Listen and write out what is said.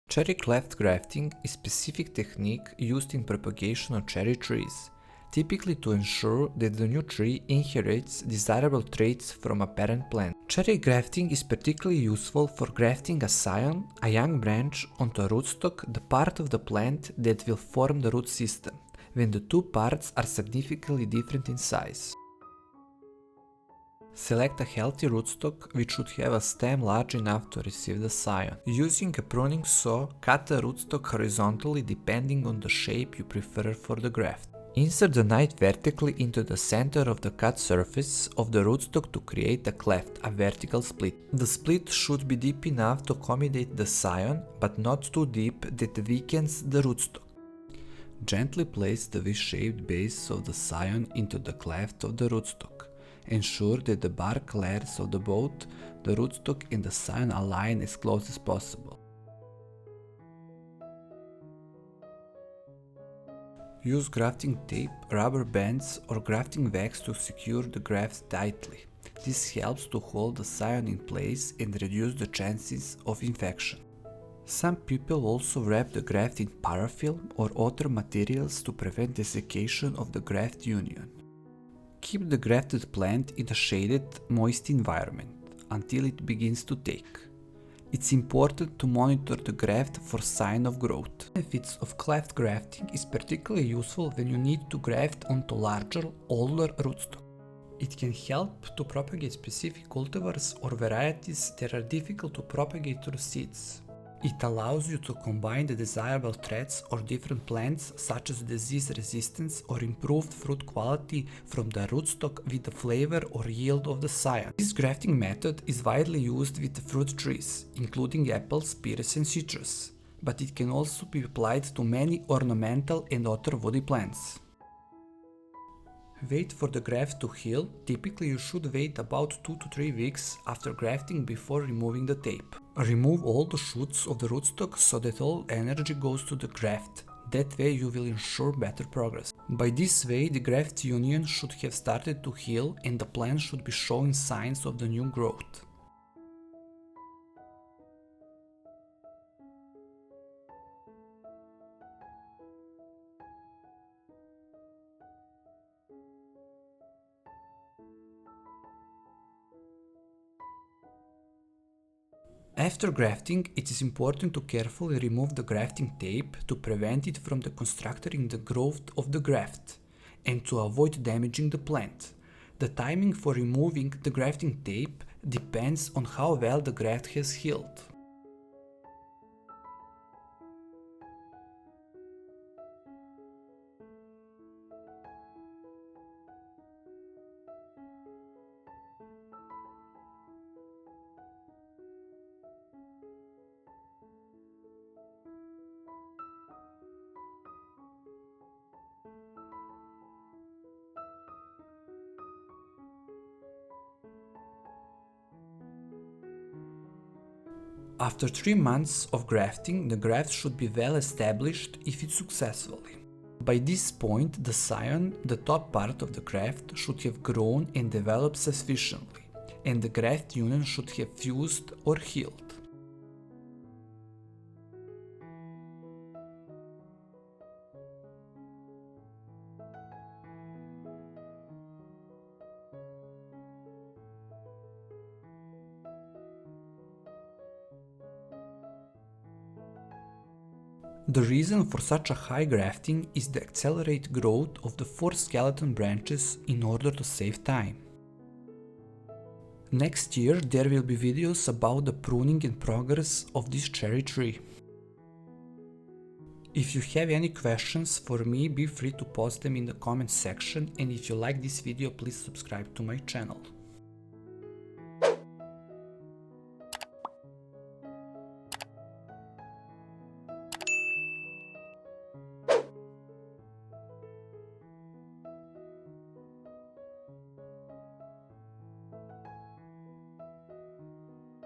Cherry cleft grafting is a specific technique used in propagation of cherry trees, typically to ensure that the new tree inherits desirable traits from a parent plant. Cherry grafting is particularly useful for grafting a scion, a young branch, onto a rootstock, the part of the plant that will form the root system, when the two parts are significantly different in size. Select a healthy rootstock which should have a stem large enough to receive the scion. Using a pruning saw, cut the rootstock horizontally depending on the shape you prefer for the graft. Insert the knife vertically into the center of the cut surface of the rootstock to create a cleft, a vertical split. The split should be deep enough to accommodate the scion, but not too deep that weakens the rootstock. Gently place the V-shaped base of the scion into the cleft of the rootstock. Ensure that the bark layers of both the rootstock and the scion align as close as possible. Use grafting tape, rubber bands or grafting wax to secure the graft tightly. This helps to hold the scion in place and reduce the chances of infection. Some people also wrap the graft in parafilm or other materials to prevent desiccation of the graft union. Keep the grafted plant in a shaded, moist environment until it begins to take. It's important to monitor the graft for signs of growth. Benefits of cleft grafting is particularly useful when you need to graft onto larger, older rootstock. It can help to propagate specific cultivars or varieties that are difficult to propagate through seeds. It allows you to combine the desirable traits or different plants such as disease resistance or improved fruit quality from the rootstock with the flavor or yield of the scion. This grafting method is widely used with fruit trees, including apples, pears and citrus, but it can also be applied to many ornamental and other woody plants. Wait for the graft to heal. Typically you should wait about 2 to 3 weeks after grafting before removing the tape. Remove all the shoots of the rootstock so that all energy goes to the graft. That way you will ensure better progress. By this way the graft union should have started to heal and the plant should be showing signs of the new growth. After grafting, it is important to carefully remove the grafting tape to prevent it from constructing the growth of the graft and to avoid damaging the plant. The timing for removing the grafting tape depends on how well the graft has healed. After 3 months of grafting, the graft should be well established if it's successfully. By this point, the scion, the top part of the graft, should have grown and developed sufficiently, and the graft union should have fused or healed. The reason for such a high grafting is the accelerated growth of the 4 skeleton branches in order to save time. Next year there will be videos about the pruning and progress of this cherry tree. If you have any questions for me, be free to post them in the comment section, and if you like this video, please subscribe to my channel.